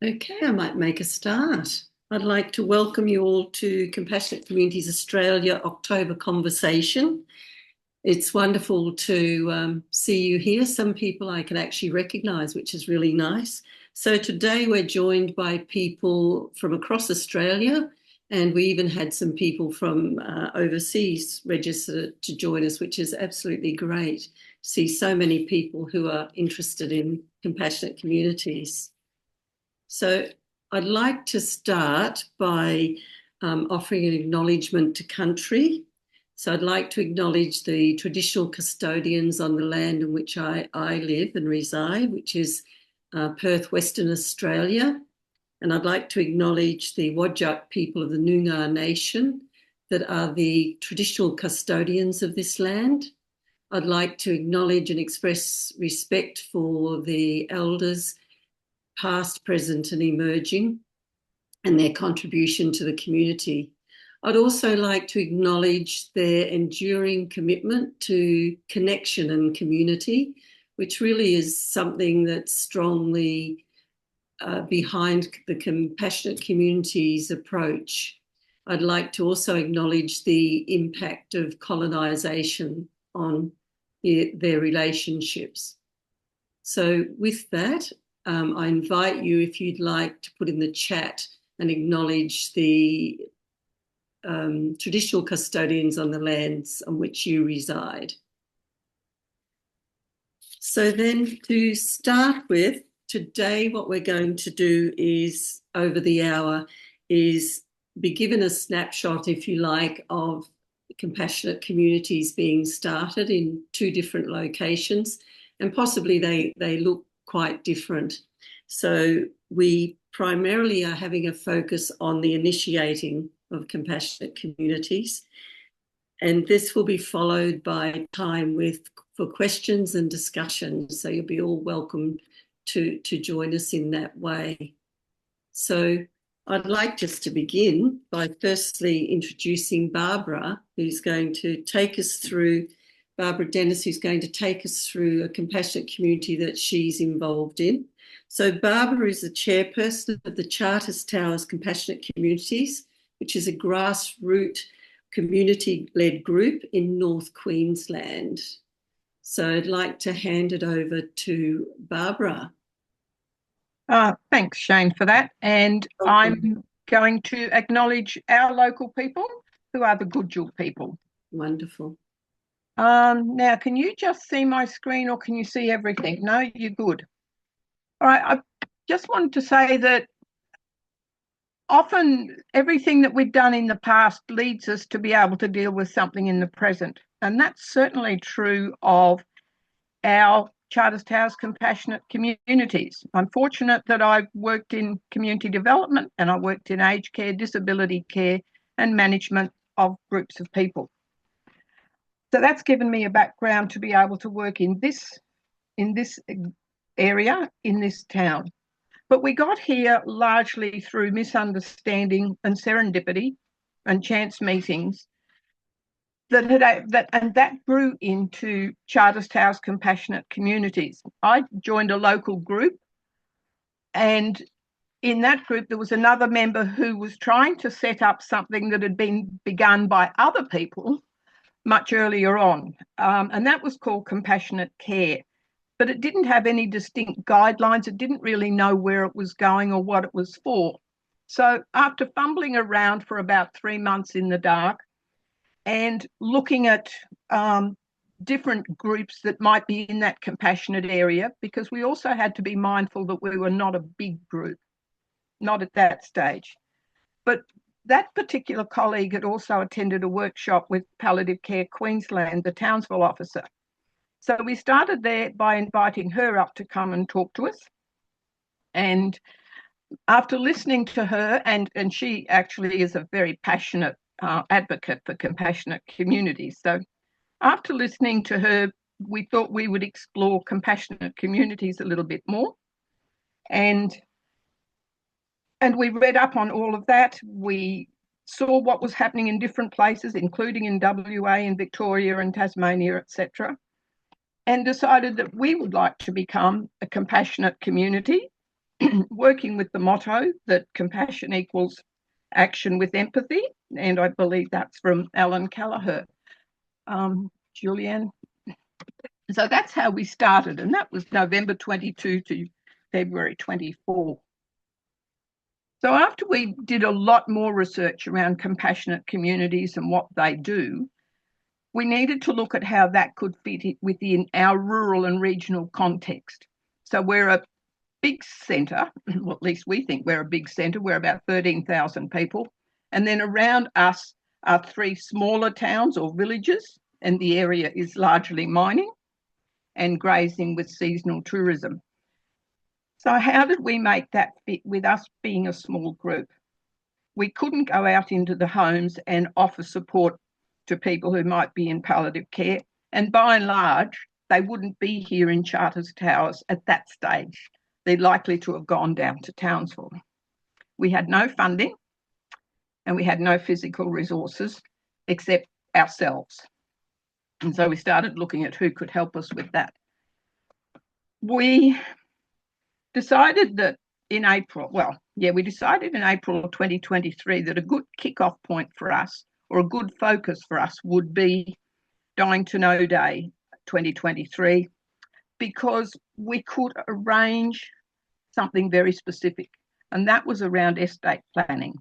Okay, I might make a start. I'd like to welcome you all to Compassionate Communities Australia October Conversation. It's wonderful to see you here. Some people I can actually recognise, which is really nice. So today we're joined by people from across Australia, and we even had some people from overseas register to join us, which is absolutely great. See so many people who are interested in compassionate communities. So I'd like to start by offering an acknowledgement to country. So I'd like to acknowledge the traditional custodians on the land in which I live and reside, which is Perth, Western Australia. And I'd like to acknowledge the Whadjuk people of the Noongar Nation that are the traditional custodians of this land. I'd like to acknowledge and express respect for the elders past, present and emerging, and their contribution to the community. I'd also like to acknowledge their enduring commitment to connection and community, which really is something that's strongly behind the Compassionate Communities approach. I'd like to also acknowledge the impact of colonisation on their relationships. So with that, I invite you, if you'd like, to put in the chat and acknowledge the traditional custodians on the lands on which you reside. So then to start with, today what we're going to do is, over the hour, is be given a snapshot, if you like, of compassionate communities being started in two different locations, and possibly they look quite different. So we primarily are having a focus on the initiating of compassionate communities, and this will be followed by time for questions and discussions. So you'll be all welcome to join us in that way. So I'd like just to begin by firstly introducing Barbara, who's going to take us through, Barbara Dennis, who's going to take us through a compassionate community that she's involved in. So Barbara is the chairperson of the Charters Towers Compassionate Communities, which is a grassroots community-led group in North Queensland. So I'd like to hand it over to Barbara. Thanks, Shane, for that. And I'm going to acknowledge our local people, who are the Gudjul people. Wonderful. Now, can you just see my screen, or can you see everything? No, you're good. All right, I just wanted to say that often everything that we've done in the past leads us to be able to deal with something in the present. And that's certainly true of our Charters Towers Compassionate Communities. I'm fortunate that I've worked in community development, and I worked in aged care, disability care and management of groups of people. So that's given me a background to be able to work in this area, in this town. But we got here largely through misunderstanding and serendipity and chance meetings that grew into Charters Towers Compassionate Communities. I joined a local group, and in that group there was another member who was trying to set up something that had been begun by other people much earlier on, and that was called Compassionate Care. But it didn't have any distinct guidelines. It didn't really know where it was going or what it was for. So after fumbling around for about 3 months in the dark and looking at different groups that might be in that compassionate area, because we also had to be mindful that we were not a big group, not at that stage. But that particular colleague had also attended a workshop with Palliative Care Queensland, the Townsville officer. So we started there by inviting her up to come and talk to us. And after listening to her, and she actually is a very passionate advocate for compassionate communities. So after listening to her, we thought we would explore compassionate communities a little bit more. And we read up on all of that. We saw what was happening in different places, including in WA and Victoria and Tasmania, etc., and decided that we would like to become a compassionate community working with the motto that compassion equals action with empathy. And I believe that's from Alan Gallagher. Julieanne. So that's how we started. And that was November 22 to February 24. So after we did a lot more research around compassionate communities and what they do, we needed to look at how that could fit within our rural and regional context. So we're a big centre, well, at least we think we're a big centre. We're about 13,000 people. And then around us are 3 smaller towns or villages, and the area is largely mining and grazing with seasonal tourism. So how did we make that fit with us being a small group? We couldn't go out into the homes and offer support to people who might be in palliative care. And by and large, they wouldn't be here in Charters Towers at that stage. They're likely to have gone down to Townsville. We had no funding and we had no physical resources except ourselves. And so we started looking at who could help us with that. We decided that in April of 2023 that a good kickoff point for us, or a good focus for us, would be Dying to Know Day 2023, because we could arrange something very specific, and that was around estate planning.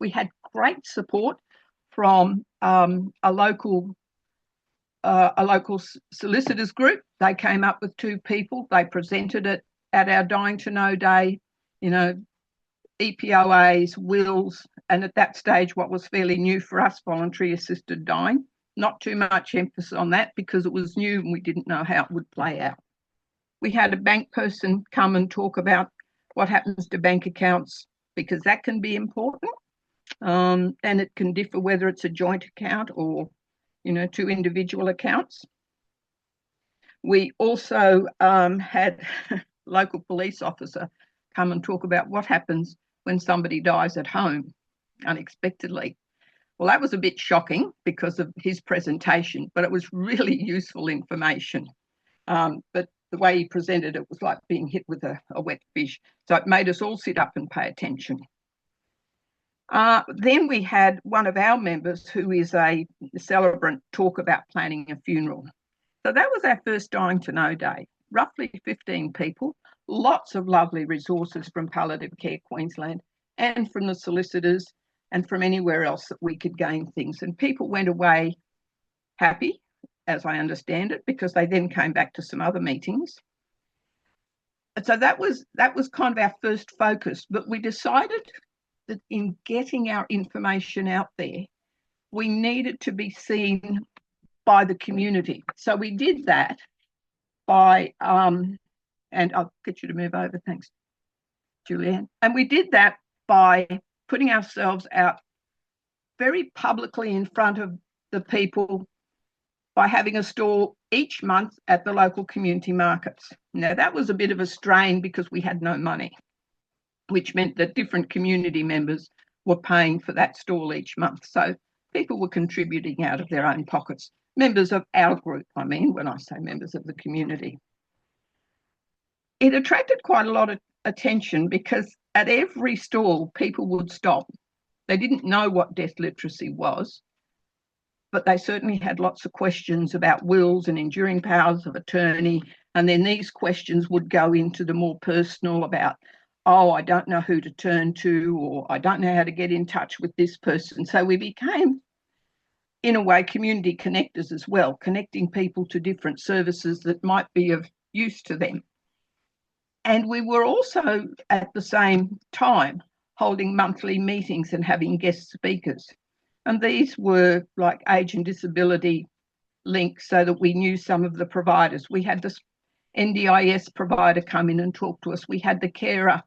We had great support from a local solicitors group. They came up with 2 people. They presented it at our Dying to Know Day, EPOAs, wills, and at that stage, what was fairly new for us, voluntary assisted dying. Not too much emphasis on that because it was new and we didn't know how it would play out. We had a bank person come and talk about what happens to bank accounts, because that can be important, and it can differ whether it's a joint account or 2 individual accounts. We also had local police officer come and talk about what happens when somebody dies at home unexpectedly. Well, that was a bit shocking because of his presentation, but it was really useful information. But the way he presented it was like being hit with a wet fish. So it made us all sit up and pay attention. Then we had one of our members who is a celebrant talk about planning a funeral. So that was our first Dying to Know Day. Roughly 15 people, lots of lovely resources from Palliative Care Queensland and from the solicitors and from anywhere else that we could gain things. And people went away happy, as I understand it, because they then came back to some other meetings. So that was kind of our first focus. But we decided that in getting our information out there, we needed to be seen by the community. So we did that by, and I'll get you to move over, thanks, Julieanne. And we did that by putting ourselves out very publicly in front of the people by having a stall each month at the local community markets. Now, that was a bit of a strain because we had no money, which meant that different community members were paying for that stall each month. So people were contributing out of their own pockets. Members of our group, I mean, when I say members of the community. It attracted quite a lot of attention because at every stall, people would stop. They didn't know what death literacy was, but they certainly had lots of questions about wills and enduring powers of attorney. And then these questions would go into the more personal about, oh, I don't know who to turn to, or I don't know how to get in touch with this person. So we became, in a way, community connectors as well, connecting people to different services that might be of use to them. And we were also, at the same time, holding monthly meetings and having guest speakers. And these were like age and disability links so that we knew some of the providers. We had this NDIS provider come in and talk to us. We had the carer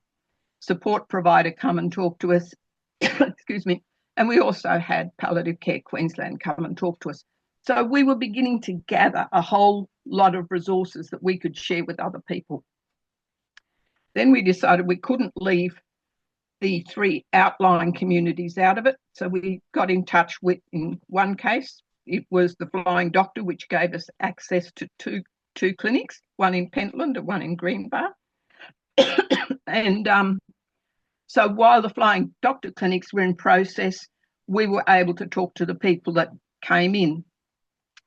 support provider come and talk to us. Excuse me. And we also had Palliative Care Queensland come and talk to us. So we were beginning to gather a whole lot of resources that we could share with other people. Then we decided we couldn't leave the 3 outlying communities out of it. So we got in touch with, in one case, it was the Flying Doctor, which gave us access to two clinics, one in Pentland and one in Greenbar. And so while the flying doctor clinics were in process, we were able to talk to the people that came in.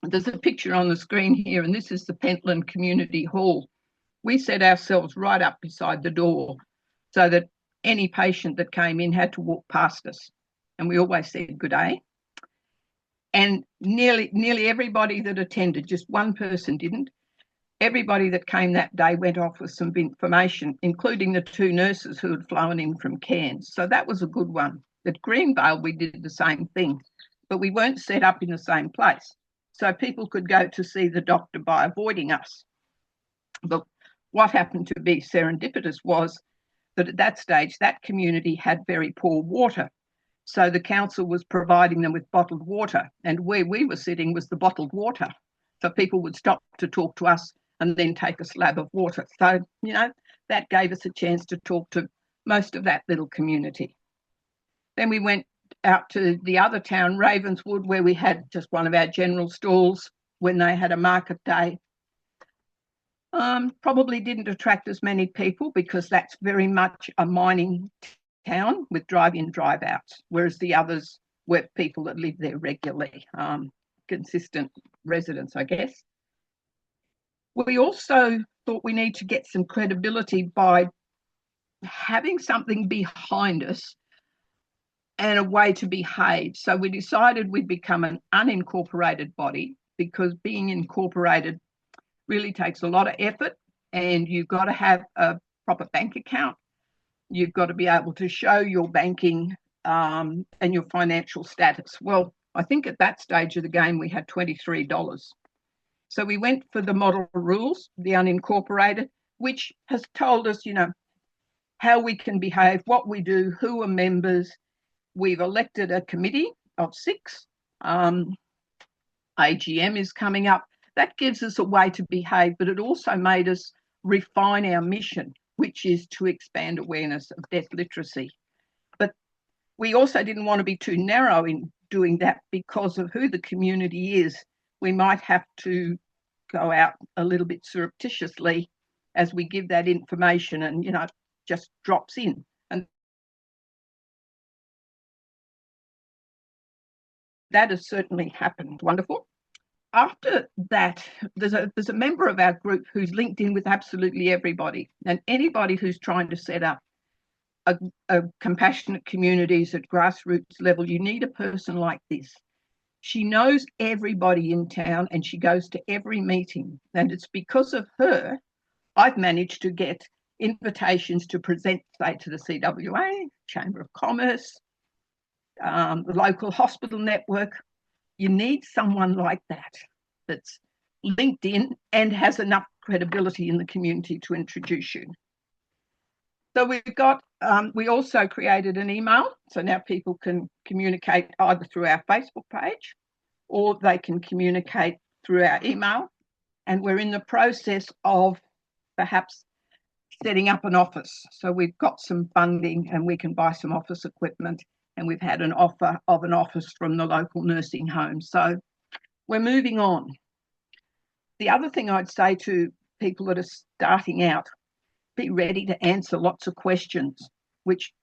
There's a picture on the screen here, and this is the Pentland Community Hall. We set ourselves right up beside the door so that any patient that came in had to walk past us, and we always said good day. And nearly everybody that attended, just one person didn't, everybody that came that day went off with some information, including the two nurses who had flown in from Cairns. So that was a good one. At Greenvale, we did the same thing, but we weren't set up in the same place. So people could go to see the doctor by avoiding us. But what happened to be serendipitous was that at that stage, that community had very poor water. So the council was providing them with bottled water, and where we were sitting was the bottled water. So people would stop to talk to us and then take a slab of water. So, that gave us a chance to talk to most of that little community. Then we went out to the other town, Ravenswood, where we had just one of our general stalls when they had a market day. Probably didn't attract as many people because that's very much a mining town with drive-in, drive-outs, whereas the others were people that live there regularly, consistent residents, I guess. We also thought we need to get some credibility by having something behind us and a way to behave. So we decided we'd become an unincorporated body, because being incorporated really takes a lot of effort, and you've got to have a proper bank account. You've got to be able to show your banking and your financial status. Well, I think at that stage of the game, we had $23. So we went for the model rules, the unincorporated, which has told us, how we can behave, what we do, who are members. We've elected a committee of 6. AGM is coming up. That gives us a way to behave, but it also made us refine our mission, which is to expand awareness of death literacy. But we also didn't want to be too narrow in doing that because of who the community is. We might have to go out a little bit surreptitiously as we give that information, and, just drops in. And that has certainly happened. Wonderful. After that, there's a member of our group who's linked in with absolutely everybody, and anybody who's trying to set up a compassionate communities at grassroots level. You need a person like this. She knows everybody in town, and she goes to every meeting, and it's because of her I've managed to get invitations to present, say, to the CWA, Chamber of Commerce, the local hospital network. You need someone like that that's linked in and has enough credibility in the community to introduce you. So we also created an email, so now people can communicate either through our Facebook page or they can communicate through our email. And we're in the process of perhaps setting up an office. So we've got some funding and we can buy some office equipment, and we've had an offer of an office from the local nursing home. So we're moving on. The other thing I'd say to people that are starting out, be ready to answer lots of questions,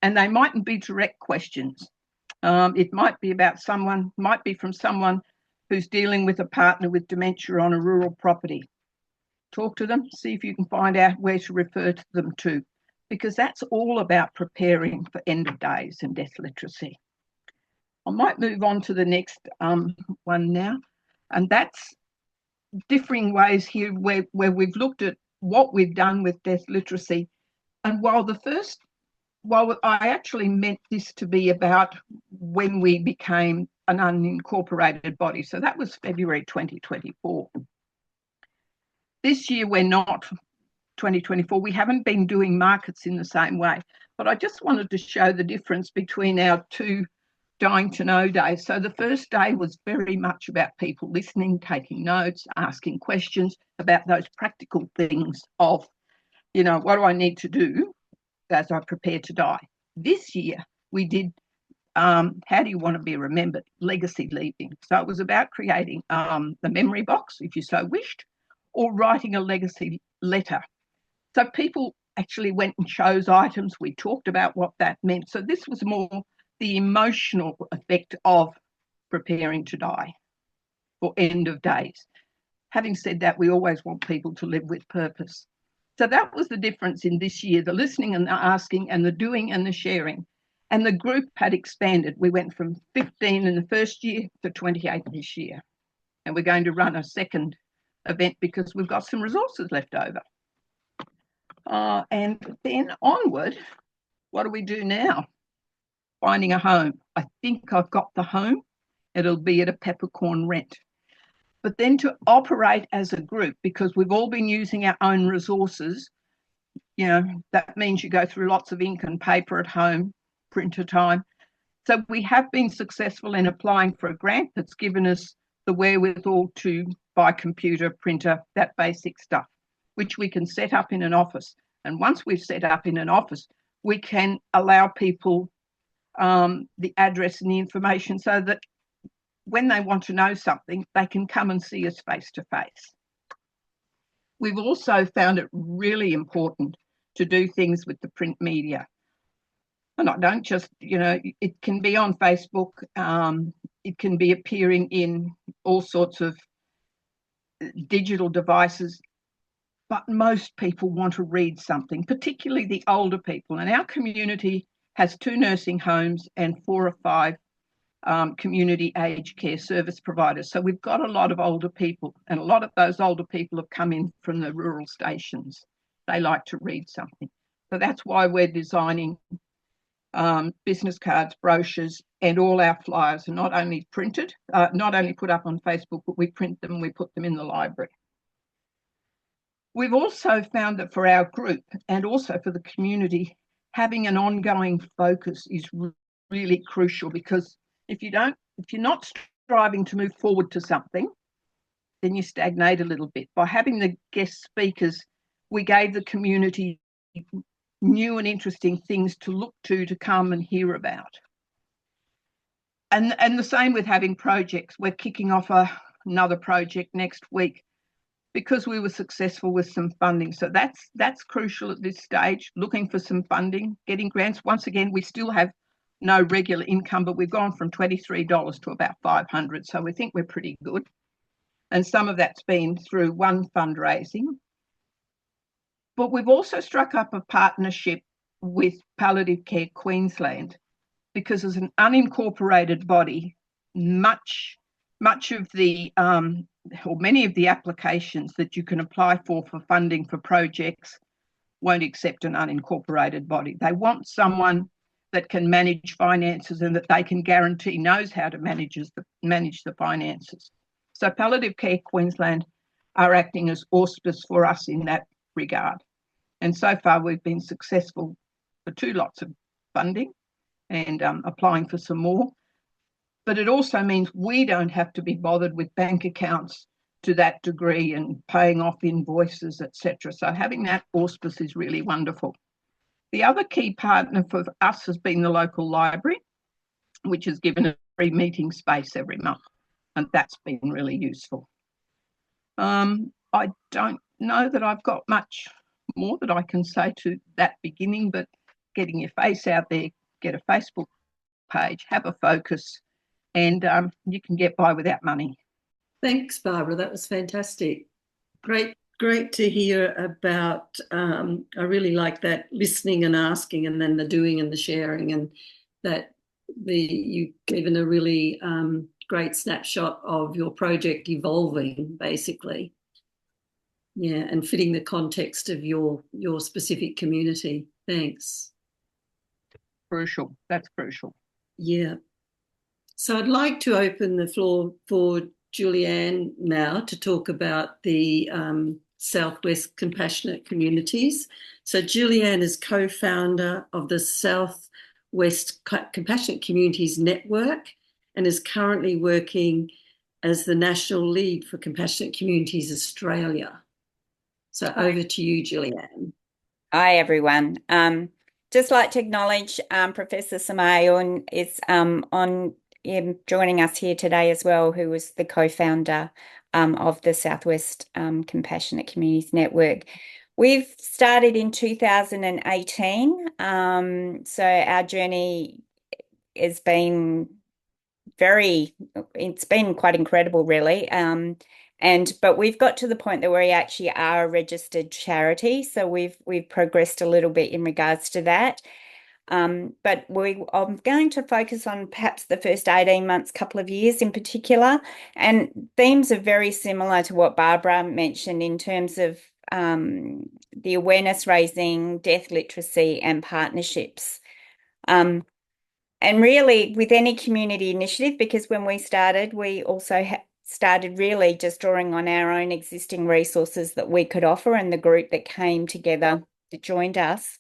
and they mightn't be direct questions. It might be about might be from someone who's dealing with a partner with dementia on a rural property. Talk to them, see if you can find out where to refer them to, because that's all about preparing for end of days and death literacy. I might move on to the next one now, and that's differing ways here where we've looked at what we've done with death literacy. And while I actually meant this to be about when we became an unincorporated body, so that was February 2024. This year, we're not 2024. We haven't been doing markets in the same way, but I just wanted to show the difference between our 2 Dying to Know days. So the first day was very much about people listening, taking notes, asking questions about those practical things of, what do I need to do as I prepare to die? This year, we did how do you want to be remembered? Legacy leaving. So it was about creating the memory box, if you so wished, or writing a legacy letter. So people actually went and chose items. We talked about what that meant. So this was more the emotional effect of preparing to die or end of days. Having said that, we always want people to live with purpose. So that was the difference in this year, the listening and the asking and the doing and the sharing. And the group had expanded. We went from 15 in the first year to 28 this year. And we're going to run a second event because we've got some resources left over. And then onward, what do we do now? Finding a home. I think I've got the home. It'll be at a peppercorn rent. But then to operate as a group, because we've all been using our own resources, that means you go through lots of ink and paper at home, printer time. So we have been successful in applying for a grant that's given us the wherewithal to buy computer, printer, that basic stuff, which we can set up in an office. And once we've set up in an office, we can allow people the address and the information so that when they want to know something, they can come and see us face to face. We've also found it really important to do things with the print media. And I don't just, it can be on Facebook, it can be appearing in all sorts of digital devices, but most people want to read something, particularly the older people. And our community has 2 nursing homes and 4 or 5 community aged care service providers. So we've got a lot of older people, and a lot of those older people have come in from the rural stations. They like to read something. So that's why we're designing business cards, brochures, and all our flyers are not only printed, not only put up on Facebook, but we print them and we put them in the library. We've also found that for our group and also for the community, having an ongoing focus is really crucial, because if you're not striving to move forward to something, then you stagnate a little bit. By having the guest speakers, we gave the community new and interesting things to look to come and hear about. And the same with having projects. We're kicking off another project next week because we were successful with some funding. So that's crucial at this stage, looking for some funding, getting grants. Once again, we still have no regular income, but we've gone from $23 to about $500. So we think we're pretty good. And some of that's been through one fundraising. But we've also struck up a partnership with Palliative Care Queensland, because as an unincorporated body, much of the or many of the applications that you can apply for funding for projects won't accept an unincorporated body. They want someone that can manage finances and that they can guarantee knows how to manage the finances. So Palliative Care Queensland are acting as auspice for us in that regard. And so far we've been successful for 2 lots of funding and applying for some more. But it also means we don't have to be bothered with bank accounts to that degree and paying off invoices, etc. So having that auspice is really wonderful. The other key partner for us has been the local library, which has given a free meeting space every month, and that's been really useful. I don't know that I've got much more that I can say to that beginning, but getting your face out there, get a Facebook page, have a focus, and you can get by without money. Thanks, Barbara. That was fantastic. Great to hear about. I really like that listening and asking, and then the doing and the sharing, and that you've given a really great snapshot of your project evolving, basically. Yeah, and fitting the context of your specific community. Thanks. Crucial. That's crucial. Yeah. So I'd like to open the floor for Julieanne now to talk about the Southwest Compassionate Communities. So Julieanne is co-founder of the Southwest Compassionate Communities Network and is currently working as the national lead for Compassionate Communities Australia. So over to you, Julieanne. Hi, everyone. Just like to acknowledge Professor Samayon is joining us here today as well, who was the co-founder of the Southwest Compassionate Communities Network. We've started in 2018. So our journey has been it's been quite incredible, really. But we've got to the point that we actually are a registered charity. So we've progressed a little bit in regards to that. But I'm going to focus on perhaps the first 18 months, couple of years in particular. And themes are very similar to what Barbara mentioned in terms of the awareness raising, death literacy, and partnerships. And really, with any community initiative, because when we started, we also started really just drawing on our own existing resources that we could offer and the group that came together that joined us.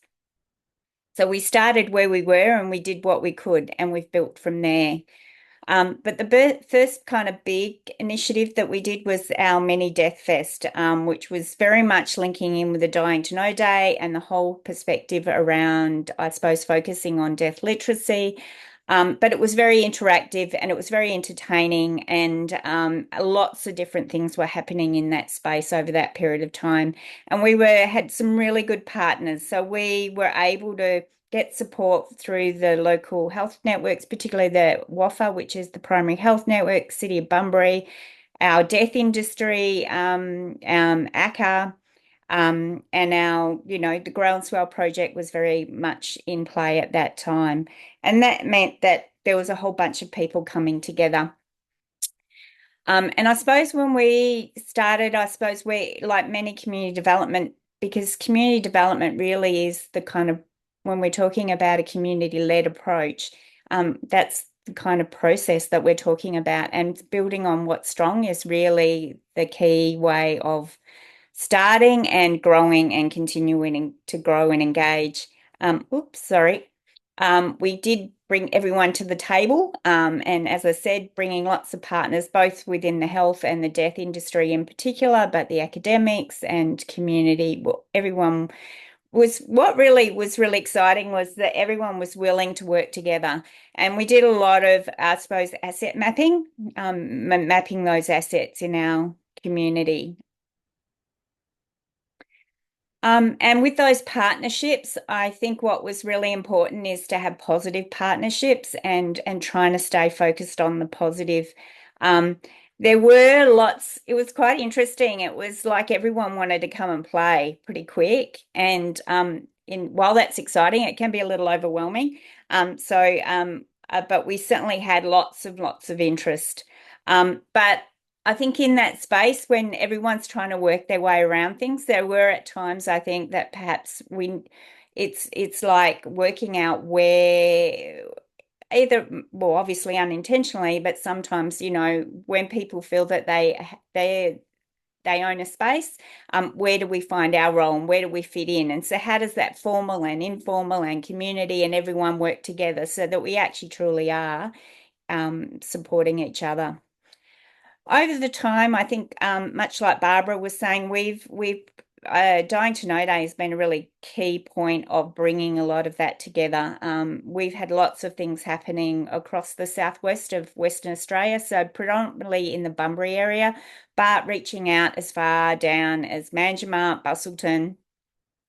So we started where we were and we did what we could, and we've built from there. But the first kind of big initiative that we did was our mini Death Fest, which was very much linking in with the Dying to Know Day and the whole perspective around, I suppose, focusing on death literacy. But it was very interactive and it was very entertaining, and lots of different things were happening in that space over that period of time. And we had some really good partners. So we were able to get support through the local health networks, particularly the WAFA, which is the Primary Health Network, City of Bunbury, our death industry, ACCA, and our, the Groundswell project was very much in play at that time. And that meant that there was a whole bunch of people coming together. And I suppose when we started, we, like many community development, because community development really is the kind of, when we're talking about a community-led approach, that's the kind of process that we're talking about. And building on what's strong is really the key way of starting and growing and continuing to grow and engage. We did bring everyone to the table. And as I said, bringing lots of partners, both within the health and the death industry in particular, but the academics and community, everyone what really was really exciting was that everyone was willing to work together. And we did a lot of, I suppose, asset mapping, mapping those assets in our community. And with those partnerships, I think what was really important is to have positive partnerships and trying to stay focused on the positive. There were lots, it was quite interesting. It was like everyone wanted to come and play pretty quick. And while that's exciting, it can be a little overwhelming. But we certainly had lots of interest. But I think in that space, when everyone's trying to work their way around things, there were at times, I think, that perhaps it's like working out where either, well, obviously unintentionally, but sometimes, when people feel that they own a space, where do we find our role and where do we fit in? And so how does that formal and informal and community and everyone work together so that we actually truly are supporting each other? Over the time, I think, much like Barbara was saying, Dying to Know Day has been a really key point of bringing a lot of that together. We've had lots of things happening across the southwest of Western Australia, so predominantly in the Bunbury area, but reaching out as far down as Manjimup, Busselton,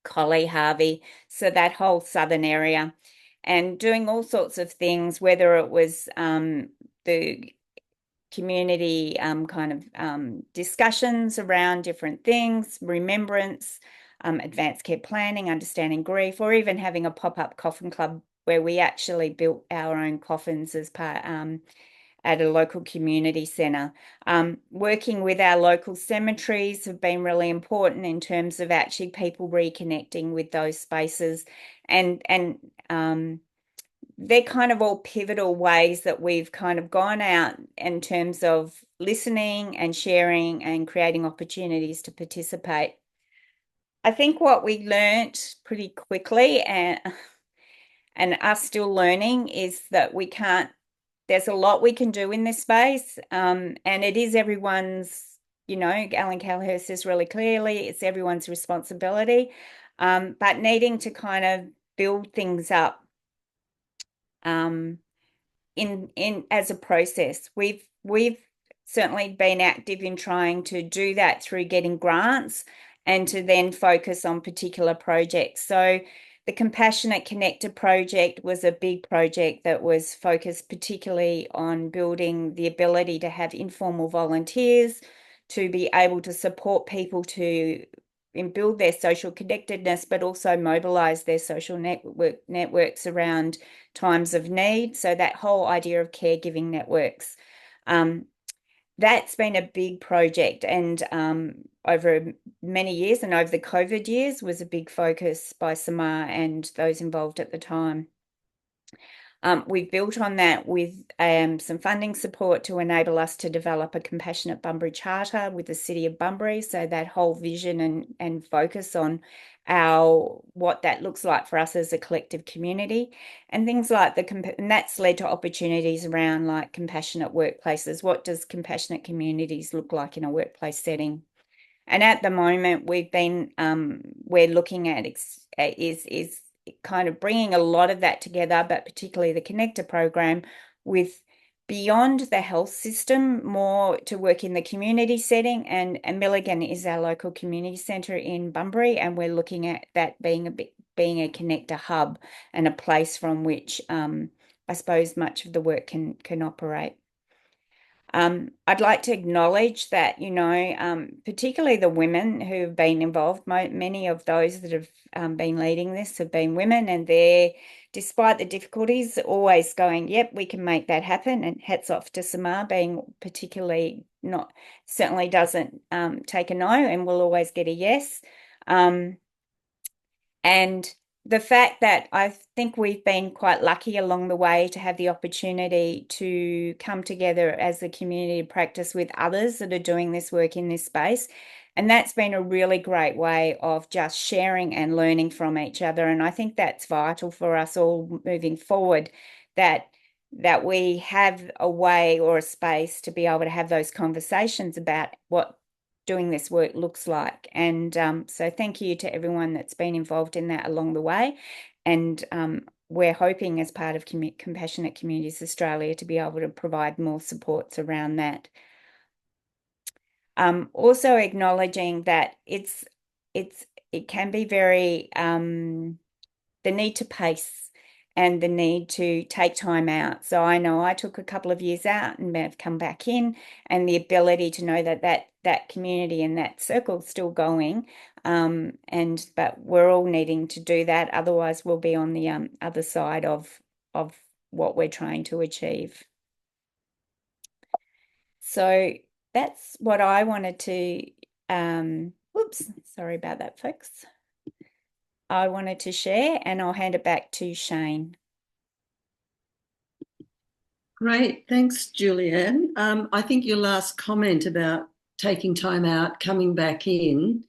Collie, Harvey, so that whole southern area, and doing all sorts of things, whether it was the community discussions around different things, remembrance, advanced care planning, understanding grief, or even having a pop-up coffin club where we actually built our own coffins as part at a local community centre. Working with our local cemeteries have been really important in terms of actually people reconnecting with those spaces, and they're kind of all pivotal ways that we've kind of gone out in terms of listening and sharing and creating opportunities to participate. I think what we learnt pretty quickly and are still learning is that there's a lot we can do in this space, and it is everyone's, Alan Cowhurst says really clearly, it's everyone's responsibility, but needing to kind of build things up in as a process. We've certainly been active in trying to do that through getting grants and to then focus on particular projects. So the Compassionate Connector project was a big project that was focused particularly on building the ability to have informal volunteers, to be able to support people to build their social connectedness, but also mobilize their social networks around times of need. So that whole idea of caregiving networks. That's been a big project, and over many years and over the COVID years was a big focus by Samar and those involved at the time. We've built on that with some funding support to enable us to develop a Compassionate Bunbury Charter with the City of Bunbury. So that whole vision and focus on what that looks like for us as a collective community, and things like and that's led to opportunities around like compassionate workplaces. What does compassionate communities look like in a workplace setting? And at the moment, we're looking at is kind of bringing a lot of that together, but particularly the Connector program with beyond the health system, more to work in the community setting. And Milligan is our local community centre in Bunbury, and we're looking at that being a connector hub and a place from which I suppose much of the work can operate. I'd like to acknowledge that, particularly the women who've been involved, many of those that have been leading this have been women, and they're, despite the difficulties, always going, yep, we can make that happen. And hats off to Samar being particularly certainly doesn't take a no and will always get a yes. And the fact that I think we've been quite lucky along the way to have the opportunity to come together as a community practice with others that are doing this work in this space. And that's been a really great way of just sharing and learning from each other. And I think that's vital for us all moving forward, that we have a way or a space to be able to have those conversations about what doing this work looks like. And so thank you to everyone that's been involved in that along the way. And we're hoping as part of Compassionate Communities Australia to be able to provide more supports around that. Also acknowledging that it can be very, the need to pace and the need to take time out. So I know I took a couple of years out and have come back in, and the ability to know that community and that circle is still going. But we're all needing to do that. Otherwise, we'll be on the other side of what we're trying to achieve. So that's what I wanted to, whoops, sorry about that, folks. I wanted to share, and I'll hand it back to Shane. Great, thanks, Julieanne. I think your last comment about taking time out, coming back in,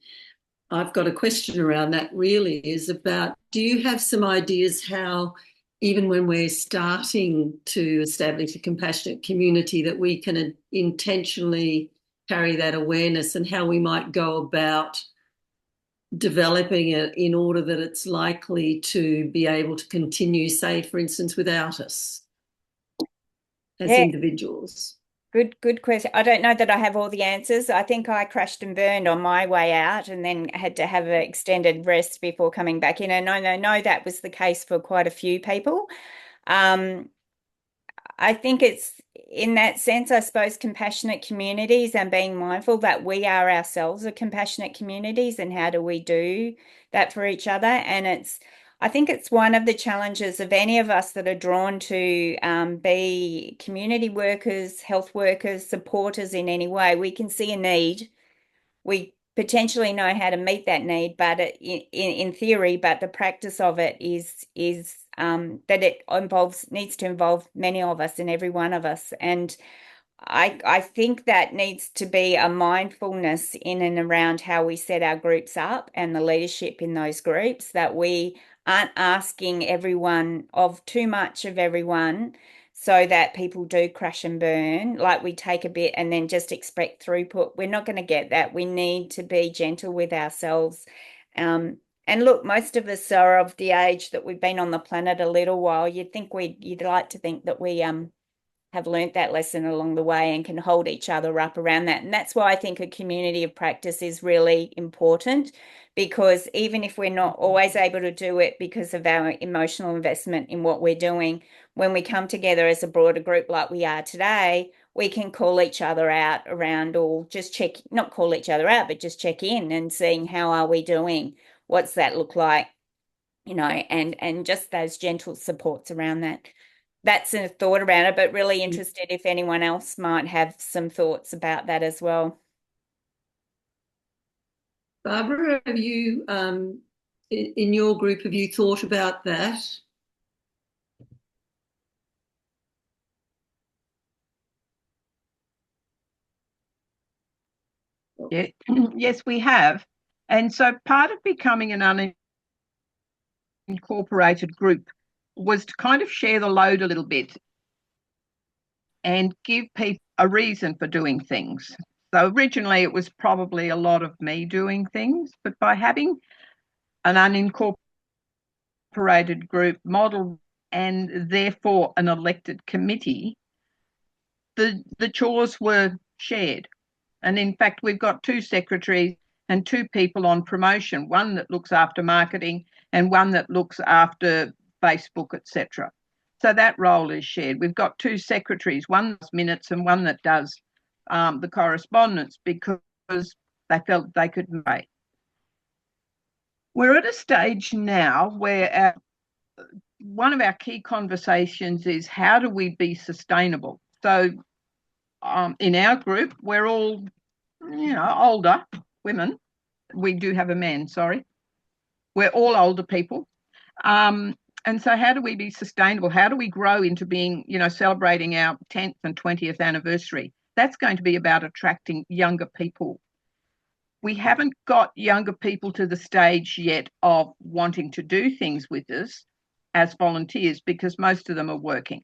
I've got a question around that really, is about, do you have some ideas how, even when we're starting to establish a compassionate community, that we can intentionally carry that awareness, and how we might go about developing it in order that it's likely to be able to continue, say, for instance, without us as individuals? Good question. I don't know that I have all the answers. I think I crashed and burned on my way out and then had to have an extended rest before coming back in. And I know that was the case for quite a few people. I think it's in that sense, I suppose, compassionate communities and being mindful that we are ourselves a compassionate communities, and how do we do that for each other. And I think it's one of the challenges of any of us that are drawn to be community workers, health workers, supporters in any way. We can see a need. We potentially know how to meet that need, but in theory, but the practice of it is that it needs to involve many of us and every one of us. And I think that needs to be a mindfulness in and around how we set our groups up and the leadership in those groups, that we aren't asking everyone of too much of everyone, so that people do crash and burn, like we take a bit and then just expect throughput. We're not going to get that. We need to be gentle with ourselves. And look, most of us are of the age that we've been on the planet a little while. You'd like to think that we have learnt that lesson along the way and can hold each other up around that. And that's why I think a community of practice is really important, because even if we're not always able to do it because of our emotional investment in what we're doing, when we come together as a broader group like we are today, we can call each other out around, or just check, not call each other out, but just check in and seeing how are we doing? What's that look like? You know, and just those gentle supports around that. That's a thought around it, but really interested if anyone else might have some thoughts about that as well. Barbara, have you, in your group, have you thought about that? Yeah. Yes, we have. And so part of becoming an unincorporated group was to kind of share the load a little bit and give people a reason for doing things. So originally it was probably a lot of me doing things, but by having an unincorporated group model and therefore an elected committee, the chores were shared. And in fact, we've got 2 secretaries and 2 people on promotion, one that looks after marketing and one that looks after Facebook, etc. So that role is shared. We've got 2 secretaries, one does minutes and one that does the correspondence, because they felt they could make. We're at a stage now where one of our key conversations is, how do we be sustainable? So in our group, we're all, older women. We do have a man, sorry. We're all older people. And so how do we be sustainable? How do we grow into being, celebrating our 10th and 20th anniversary? That's going to be about attracting younger people. We haven't got younger people to the stage yet of wanting to do things with us as volunteers, because most of them are working.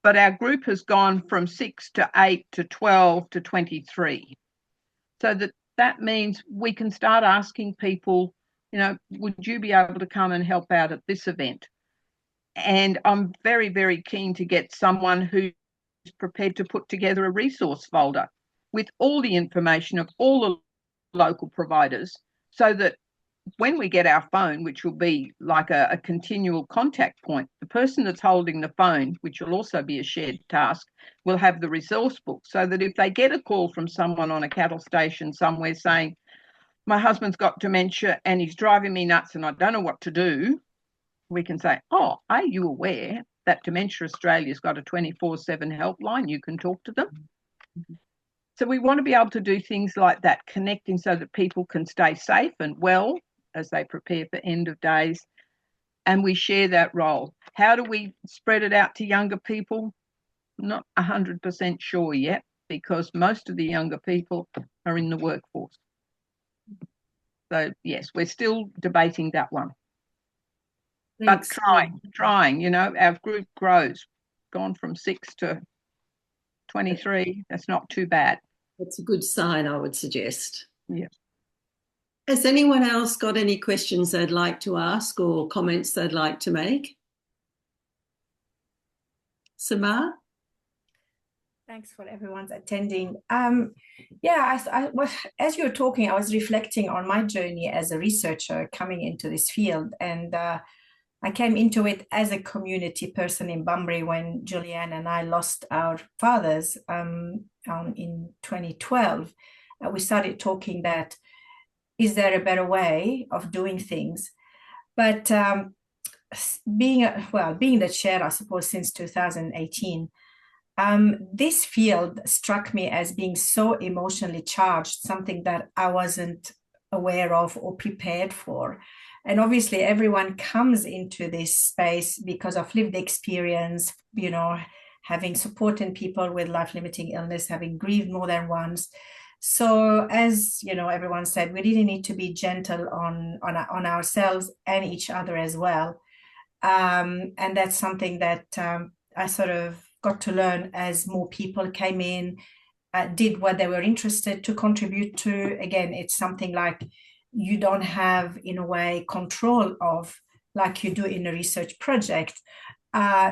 But our group has gone from 6 to 8 to 12 to 23. So that means we can start asking people, would you be able to come and help out at this event? And I'm very, very keen to get someone who's prepared to put together a resource folder with all the information of all the local providers, so that when we get our phone, which will be like a continual contact point, the person that's holding the phone, which will also be a shared task, will have the resource book, so that if they get a call from someone on a cattle station somewhere saying, my husband's got dementia and he's driving me nuts and I don't know what to do, we can say, oh, are you aware that Dementia Australia's got a 24/7 helpline? You can talk to them. So we want to be able to do things like that, connecting so that people can stay safe and well as they prepare for end of days, and we share that role. How do we spread it out to younger people? Not 100% sure yet, because most of the younger people are in the workforce. So yes, we're still debating that one. Thanks. But trying, our group grows, gone from 6 to 23. That's not too bad. That's a good sign, I would suggest. Yeah. Has anyone else got any questions they'd like to ask or comments they'd like to make? Samar? Thanks for everyone's attending. As you were talking, I was reflecting on my journey as a researcher coming into this field, and I came into it as a community person in Bunbury when Julieanne and I lost our fathers in 2012. We started talking that, is there a better way of doing things? But being the chair, I suppose, since 2018, this field struck me as being so emotionally charged, something that I wasn't aware of or prepared for. And obviously everyone comes into this space because of lived experience, having supported people with life-limiting illness, having grieved more than once. So as everyone said, we really need to be gentle on ourselves and each other as well. And that's something that I sort of got to learn as more people came in, did what they were interested to contribute to. Again, it's something like you don't have, in a way, control of, like you do in a research project.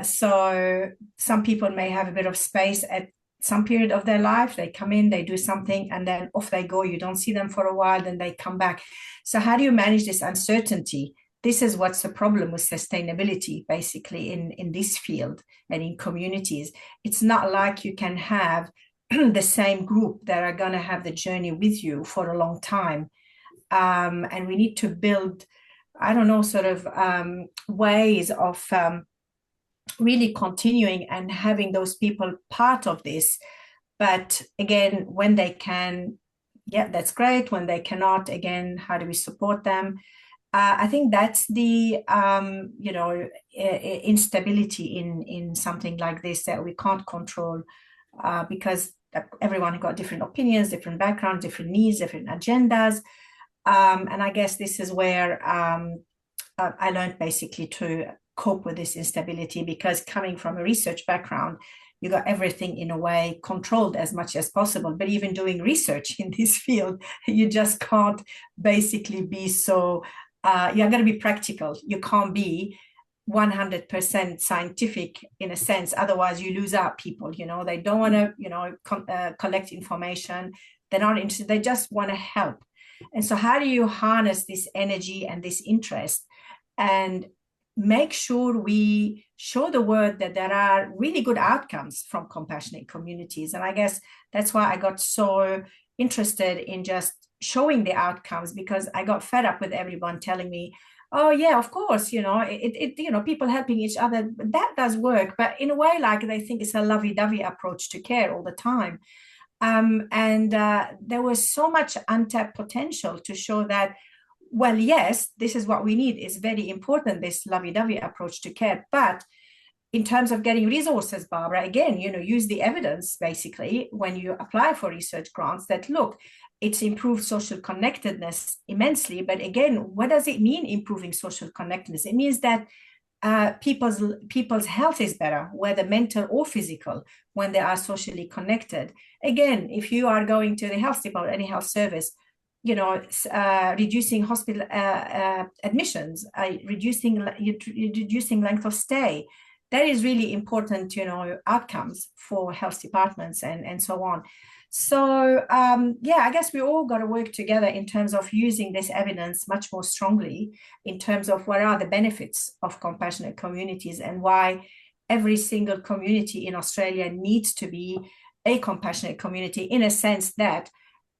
So some people may have a bit of space at some period of their life. They come in, they do something, and then off they go. You don't see them for a while, then they come back. So how do you manage this uncertainty? This is what's the problem with sustainability, basically, in this field and in communities. It's not like you can have the same group that are going to have the journey with you for a long time. And we need to build, I don't know, sort of ways of really continuing and having those people part of this. But again, when they can, yeah, that's great. When they cannot, again, how do we support them? I think that's the instability in something like this that we can't control, because everyone got different opinions, different backgrounds, different needs, different agendas. And I guess this is where I learned basically to cope with this instability, because coming from a research background, you got everything in a way controlled as much as possible. But even doing research in this field, you just can't basically be so, you're going to be practical. You can't be 100% scientific in a sense. Otherwise, you lose out people. They don't want to, collect information. They're not interested. They just want to help. And so how do you harness this energy and this interest and make sure we show the world that there are really good outcomes from compassionate communities? And I guess that's why I got so interested in just showing the outcomes, because I got fed up with everyone telling me, oh yeah, of course, people helping each other, that does work, but in a way, like, they think it's a lovey-dovey approach to care all the time. And there was so much untapped potential to show that, well, yes, this is what we need. It's very important, this lovey-dovey approach to care. But in terms of getting resources, Barbara, again, use the evidence, basically, when you apply for research grants, that, look, it's improved social connectedness immensely. But again, what does it mean, improving social connectedness? It means that people's health is better, whether mental or physical, when they are socially connected. Again, if you are going to the health department, any health service, reducing hospital admissions, reducing length of stay, that is really important, outcomes for health departments and so on. So I guess we all got to work together in terms of using this evidence much more strongly, in terms of what are the benefits of compassionate communities and why every single community in Australia needs to be a compassionate community, in a sense that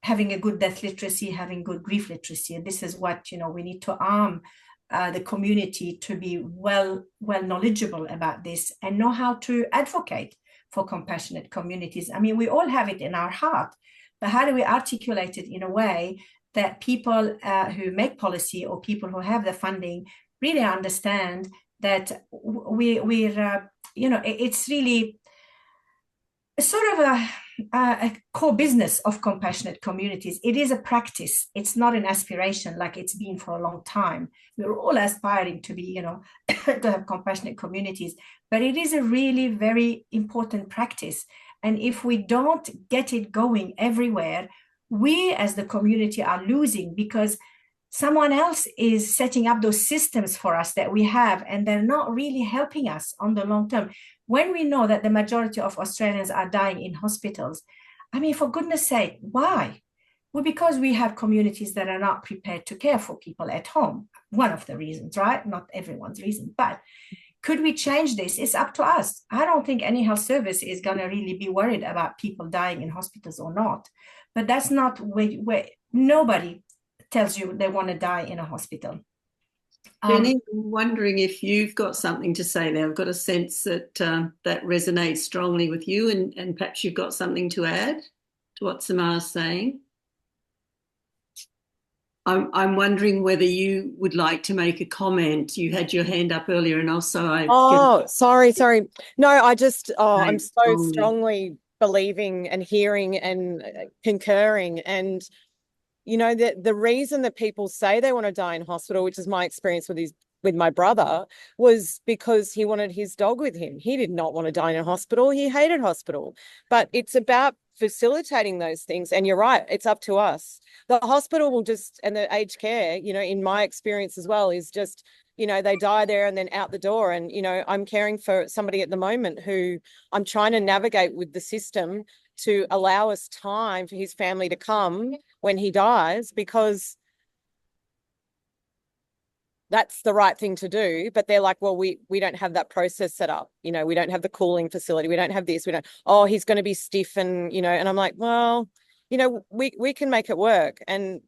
having a good death literacy, having good grief literacy, and this is what we need to arm the community to be well knowledgeable about this and know how to advocate for compassionate communities. I mean, we all have it in our heart, but how do we articulate it in a way that people who make policy or people who have the funding really understand that we're it's really sort of a core business of compassionate communities. It is a practice. It's not an aspiration like it's been for a long time. We're all aspiring to be, to have compassionate communities, but it is a really very important practice. And if we don't get it going everywhere, we as the community are losing, because someone else is setting up those systems for us that we have, and they're not really helping us on the long term. When we know that the majority of Australians are dying in hospitals, I mean, for goodness sake, why? Well, because we have communities that are not prepared to care for people at home. One of the reasons, right? Not everyone's reason, but could we change this? It's up to us. I don't think any health service is going to really be worried about people dying in hospitals or not. But that's not where nobody tells you they want to die in a hospital. Jenny, I'm wondering if you've got something to say there. I've got a sense that that resonates strongly with you, and perhaps you've got something to add to what Samar's saying. I'm wondering whether you would like to make a comment. You had your hand up earlier, and also sorry. No, I'm so strongly believing and hearing and concurring, and the reason that people say they want to die in hospital, which is my experience with my brother, was because he wanted his dog with him. He did not want to die in a hospital. He hated hospital. But it's about facilitating those things. And you're right, it's up to us. The hospital will just, and the aged care, you know, in my experience as well, is just, you know, they die there and then out the door. And, you know, I'm caring for somebody at the moment who I'm trying to navigate with the system to allow us time for his family to come when he dies, because that's the right thing to do. But they're like, well, we don't have that process set up. You know, we don't have the cooling facility. We don't have this. We don't, oh, he's going to be stiff. And, you know, and I'm like, well, you know, we can make it work. And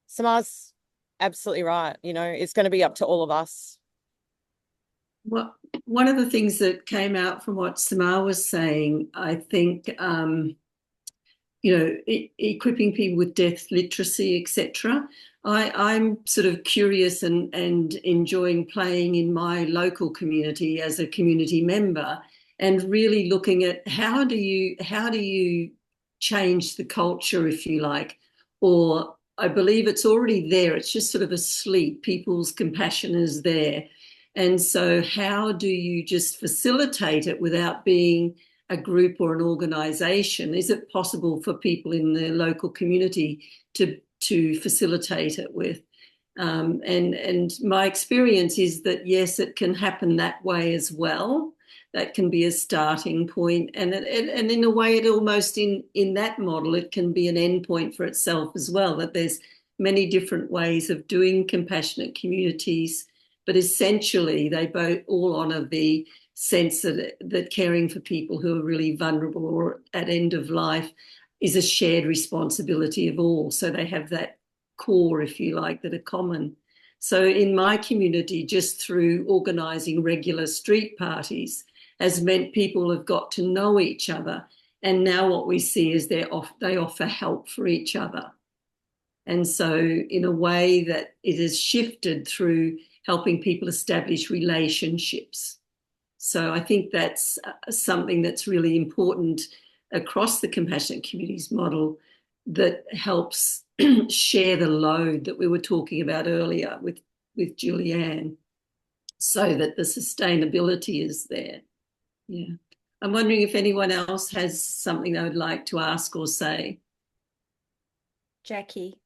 Samar's absolutely right. You know, it's going to be up to all of us. Well, one of the things that came out from what Samar was saying, I think, you know, equipping people with death literacy, etc. I'm sort of curious and enjoying playing in my local community as a community member, and really looking at how do you change the culture, if you like, or I believe it's already there. It's just sort of asleep. People's compassion is there. And so how do you just facilitate it without being a group or an organisation? Is it possible for people in the local community to facilitate it with? And my experience is that, yes, it can happen that way as well. That can be a starting point. And in a way, it almost in that model, it can be an end point for itself as well, that there's many different ways of doing compassionate communities, but essentially they both all honour the sense that caring for people who are really vulnerable or at end of life is a shared responsibility of all. So they have that core, if you like, that are common. So in my community, just through organising regular street parties has meant people have got to know each other. And now what we see is they offer help for each other. And so in a way that it has shifted through helping people establish relationships. So I think that's something that's really important across the compassionate communities model that helps share the load that we were talking about earlier with Julieanne, so that the sustainability is there. Yeah. I'm wondering if anyone else has something they would like to ask or say. Jackie.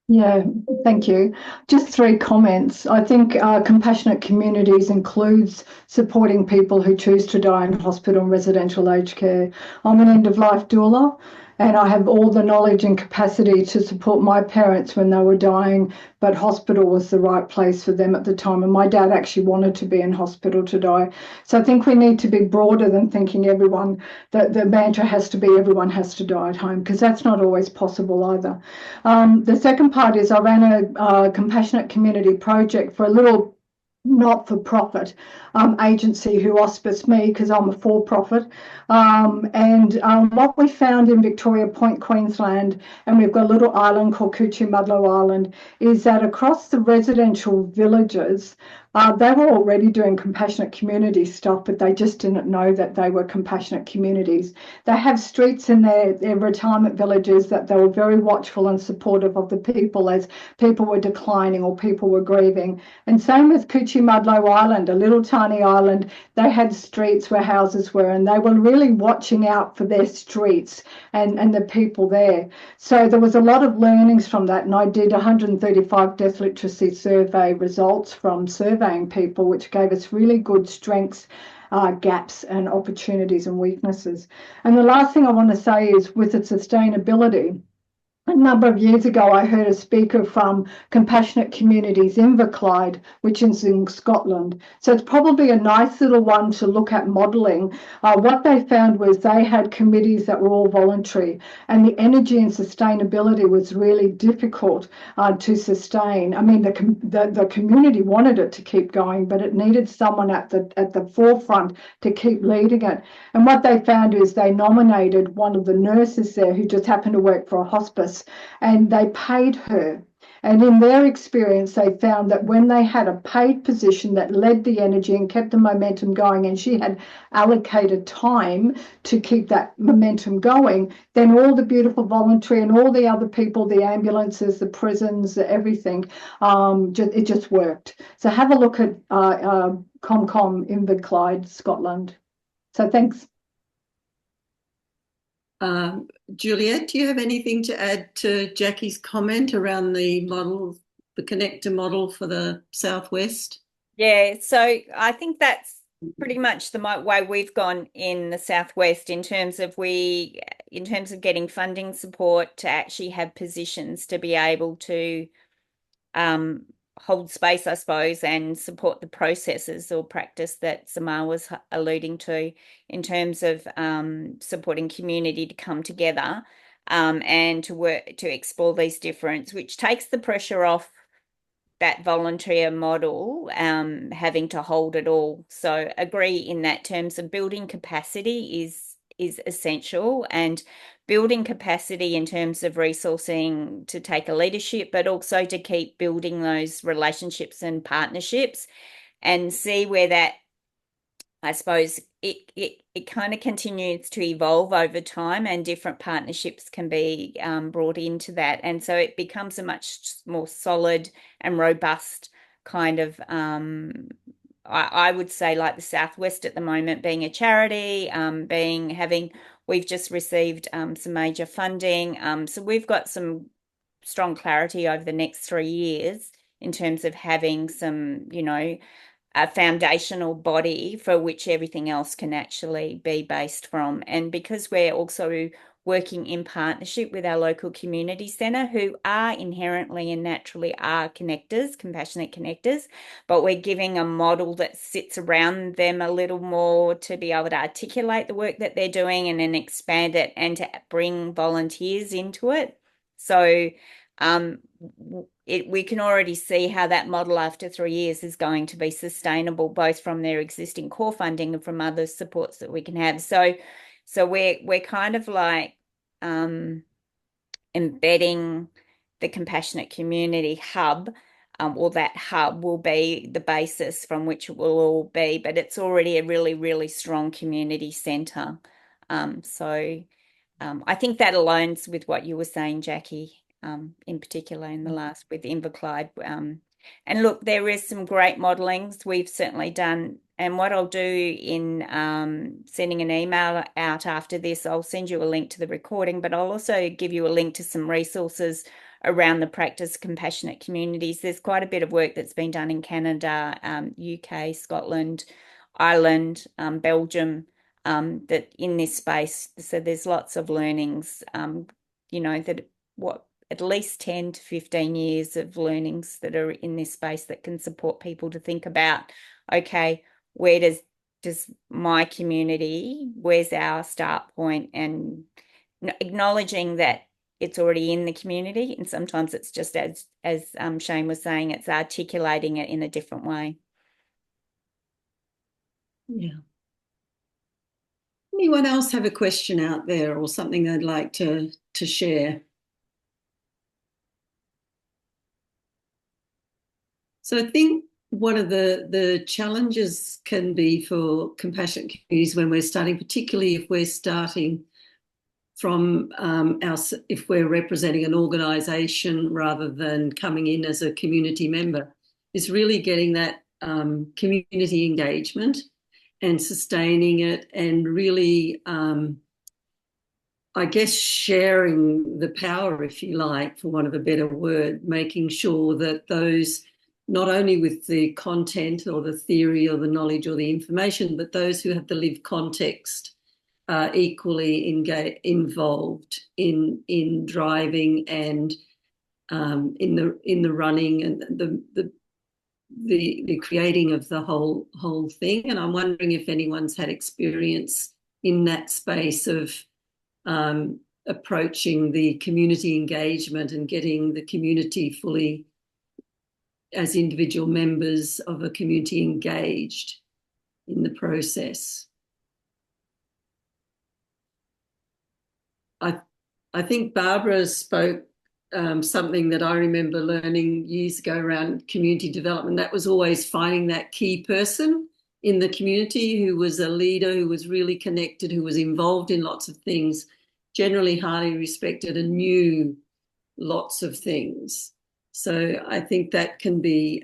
Yeah, thank you. Just 3 comments. I think compassionate communities includes supporting people who choose to die in hospital and residential aged care. I'm an end-of-life doula, and I have all the knowledge and capacity to support my parents when they were dying, but hospital was the right place for them at the time. And my dad actually wanted to be in hospital to die. So I think we need to be broader than thinking everyone, that the mantra has to be everyone has to die at home, because that's not always possible either. The second part is I ran a compassionate community project for a little not-for-profit agency who auspiced me because I'm a for-profit. And what we found in Victoria Point, Queensland, and we've got a little island called Coochie-Mudlo Island, is that across the residential villages, they were already doing compassionate community stuff, but they just didn't know that they were compassionate communities. They have streets in their retirement villages that they were very watchful and supportive of the people as people were declining or people were grieving. And same with Coochie-Mudlo Island, a little tiny island. They had streets where houses were, and they were really watching out for their streets and the people there. So there was a lot of learnings from that, and I did 135 death literacy survey results from surveying people, which gave us really good strengths, gaps and opportunities and weaknesses. And the last thing I want to say is with the sustainability. A number of years ago, I heard a speaker from Compassionate Communities Inverclyde, which is in Scotland. So it's probably a nice little one to look at modelling. What they found was they had committees that were all voluntary, and the energy and sustainability was really difficult to sustain. I mean, the community wanted it to keep going, but it needed someone at the forefront to keep leading it. And what they found is they nominated one of the nurses there who just happened to work for a hospice, and they paid her. And in their experience, they found that when they had a paid position that led the energy and kept the momentum going, and she had allocated time to keep that momentum going, then all the beautiful voluntary and all the other people, the ambulances, the prisons, everything, it just worked. So have a look at ComCom Inverclyde, Scotland. So thanks. Juliette, do you have anything to add to Jackie's comment around the model, the connector model for the Southwest? Yeah, so I think that's pretty much the way we've gone in the Southwest in terms of getting funding support to actually have positions to be able to hold space, I suppose, and support the processes or practice that Samar was alluding to in terms of supporting community to come together and to work to explore these differences, which takes the pressure off that volunteer model having to hold it all. So agree in that terms of building capacity is essential, and building capacity in terms of resourcing to take a leadership, but also to keep building those relationships and partnerships and see where that, I suppose, it kind of continues to evolve over time, and different partnerships can be brought into that. And so it becomes a much more solid and robust kind of, I would say, like the Southwest at the moment being a charity, we've just received some major funding. So we've got some strong clarity over the next 3 years in terms of having some, a foundational body for which everything else can actually be based from. And because we're also working in partnership with our local community centre, who are inherently and naturally are connectors, compassionate connectors, but we're giving a model that sits around them a little more to be able to articulate the work that they're doing and then expand it and to bring volunteers into it. So we can already see how that model after 3 years is going to be sustainable, both from their existing core funding and from other supports that we can have. So we're kind of like embedding the Compassionate Community Hub, or that hub will be the basis from which it will all be, but it's already a really, really strong community centre. I think that aligns with what you were saying, Jackie. In particular in the last with Inverclyde. And look, there is some great modellings we've certainly done. And what I'll do in sending an email out after this, I'll send you a link to the recording, but I'll also give you a link to some resources around the practice of compassionate communities. There's quite a bit of work that's been done in Canada, UK, Scotland, Ireland, Belgium, that in this space. So there's lots of learnings, that at least 10 to 15 years of learnings that are in this space that can support people to think about, okay, where does my community, where's our start point, and acknowledging that it's already in the community, and sometimes it's just as Shane was saying, it's articulating it in a different way. Yeah. Anyone else have a question out there or something they'd like to share? So I think one of the challenges can be for compassionate communities when we're starting, particularly if we're starting from if we're representing an organisation rather than coming in as a community member, is really getting that community engagement and sustaining it, and really, I guess, sharing the power, if you like, for want of a better word, making sure that those, not only with the content or the theory or the knowledge or the information, but those who have the lived context are equally involved in driving and in the running and the creating of the whole thing. And I'm wondering if anyone's had experience in that space of approaching the community engagement and getting the community fully, as individual members of a community, engaged in the process. I think Barbara spoke something that I remember learning years ago around community development. That was always finding that key person in the community who was a leader, who was really connected, who was involved in lots of things, generally highly respected and knew lots of things. So I think that can be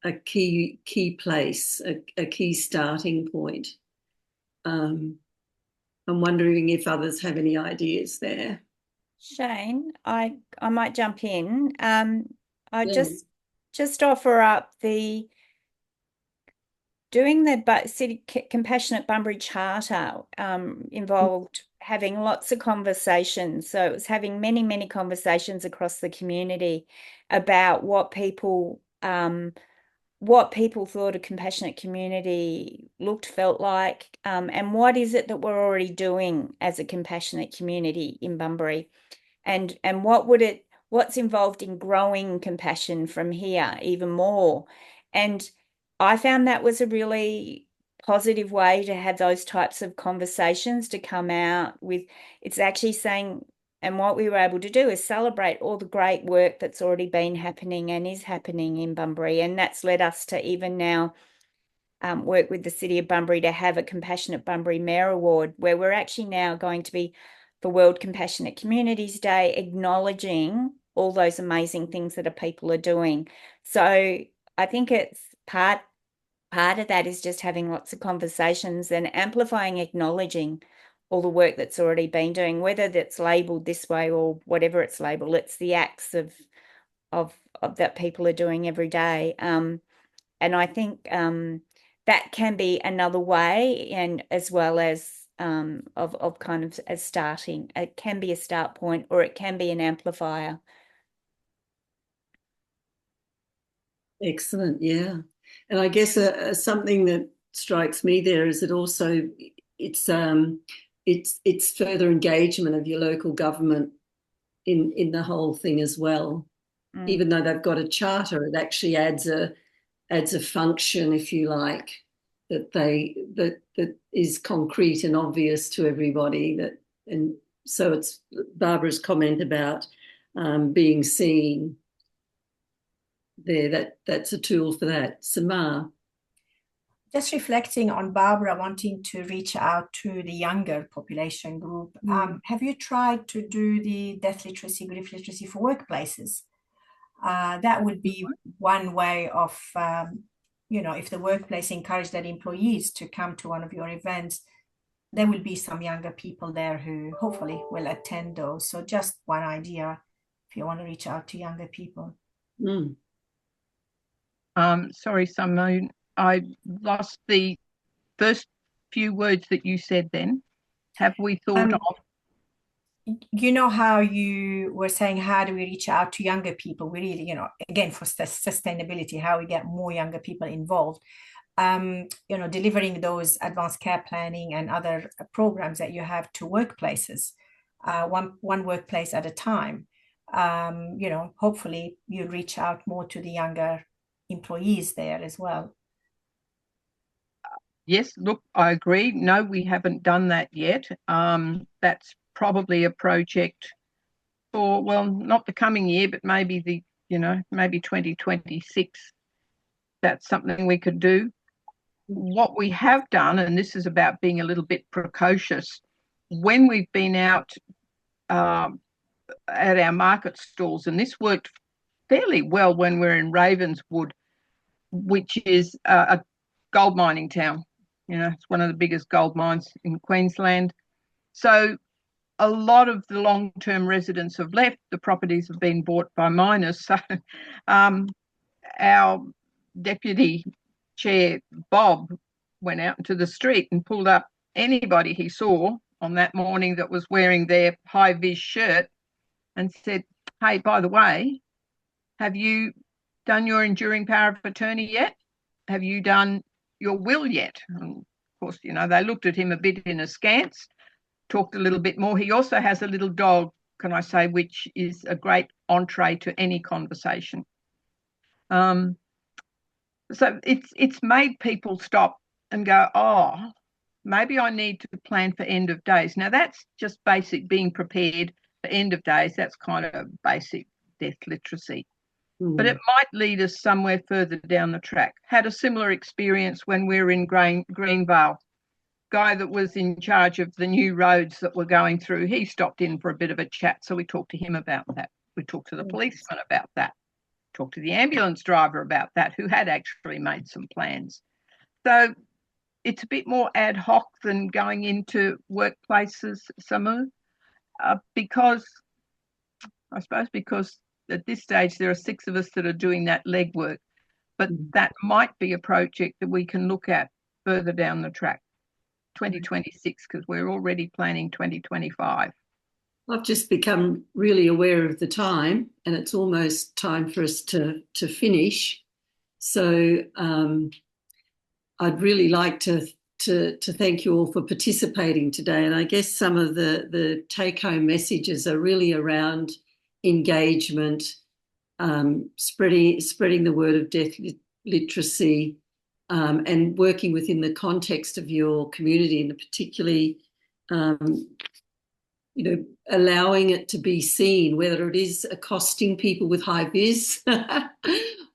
a key place, a key starting point. I'm wondering if others have any ideas there. Shane, I might jump in. I Yeah. just offer up doing the City Compassionate Bunbury Charter involved having lots of conversations. So it was having many, many conversations across the community about what people thought a compassionate community looked, felt like, and what is it that we're already doing as a compassionate community in Bunbury, and what's involved in growing compassion from here even more. And I found that was a really positive way to have those types of conversations to come out with. It's actually saying, and what we were able to do is celebrate all the great work that's already been happening and is happening in Bunbury. And that's led us to even now work with the City of Bunbury to have a Compassionate Bunbury Mayor Award, where we're actually now going to be, for World Compassionate Communities Day, acknowledging all those amazing things that people are doing. So I think it's part of that is just having lots of conversations and amplifying, acknowledging all the work that's already been doing, whether that's labelled this way or whatever it's labelled. It's the acts of that people are doing every day. And I think that can be another way, and as well as of kind of as starting. It can be a start point, or it can be an amplifier. Excellent, yeah. And I guess something that strikes me there is that also it's further engagement of your local government in the whole thing as well. Even though they've got a charter, it actually adds a function, if you like, that is concrete and obvious to everybody. And so it's Barbara's comment about being seen there. That's a tool for that. Samar. Just reflecting on Barbara wanting to reach out to the younger population group, have you tried to do the death literacy, grief literacy for workplaces? That would be one way of, if the workplace encouraged their employees to come to one of your events, there will be some younger people there who hopefully will attend those. So just one idea if you want to reach out to younger people. Sorry, Simone, I lost the first few words that you said then. Have we thought of? You know how you were saying, how do we reach out to younger people? We really, again, for sustainability, how we get more younger people involved. Delivering those advanced care planning and other programs that you have to workplaces, one workplace at a time. Hopefully you reach out more to the younger employees there as well. Yes, look, I agree. No, we haven't done that yet. That's probably a project for, well, not the coming year, but maybe maybe 2026. That's something we could do. What we have done, and this is about being a little bit precocious, when we've been out at our market stalls, and this worked fairly well when we're in Ravenswood, which is a gold mining town. It's one of the biggest gold mines in Queensland. So a lot of the long-term residents have left. The properties have been bought by miners. So our deputy chair, Bob, went out into the street and pulled up anybody he saw on that morning that was wearing their high-vis shirt and said, hey, by the way, have you done your enduring power of attorney yet? Have you done your will yet? And of course, they looked at him a bit in askance, talked a little bit more. He also has a little dog, can I say, which is a great entree to any conversation. So it's made people stop and go, oh, maybe I need to plan for end of days. Now, that's just basic being prepared for end of days. That's kind of basic death literacy. But it might lead us somewhere further down the track. Had a similar experience when we were in Greenvale. Guy that was in charge of the new roads that were going through, he stopped in for a bit of a chat. So we talked to him about that. We talked to the policeman about that. Talked to the ambulance driver about that, who had actually made some plans. So it's a bit more ad hoc than going into workplaces, Samu, because at this stage there are 6 of us that are doing that legwork, but that might be a project that we can look at further down the track, 2026, because we're already planning 2025. I've just become really aware of the time, and it's almost time for us to finish. So I'd really like to thank you all for participating today. And I guess some of the take-home messages are really around engagement, spreading the word of death literacy, and working within the context of your community, and particularly allowing it to be seen, whether it is accosting people with high vis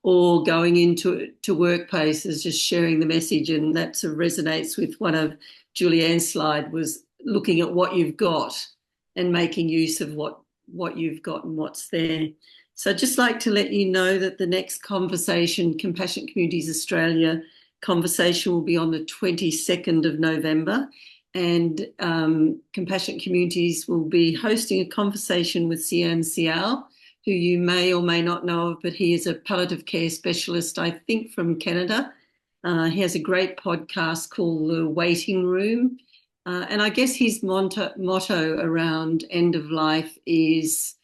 or going into workplaces, just sharing the message. And that sort of resonates with one of Julieanne's slide, was looking at what you've got and making use of what you've got and what's there. So I'd just like to let you know that the next conversation, Compassionate Communities Australia conversation, will be on the 22nd of November. And Compassionate Communities will be hosting a conversation with Sian Sial, who you may or may not know of, but he is a palliative care specialist, I think, from Canada. He has a great podcast called The Waiting Room. And I guess his motto around end of life is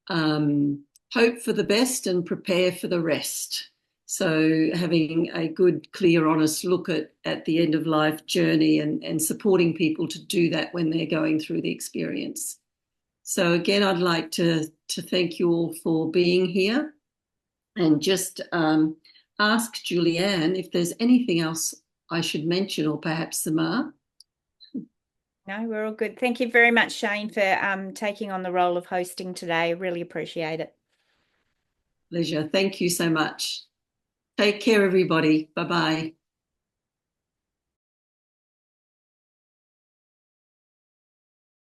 hope for the best and prepare for the rest. So having a good, clear, honest look at the end of life journey and supporting people to do that when they're going through the experience. So again, I'd like to thank you all for being here, and just ask Julieanne if there's anything else I should mention, or perhaps Samar. No, we're all good. Thank you very much, Shane, for taking on the role of hosting today. Really appreciate it. Pleasure. Thank you so much. Take care, everybody. Bye-bye.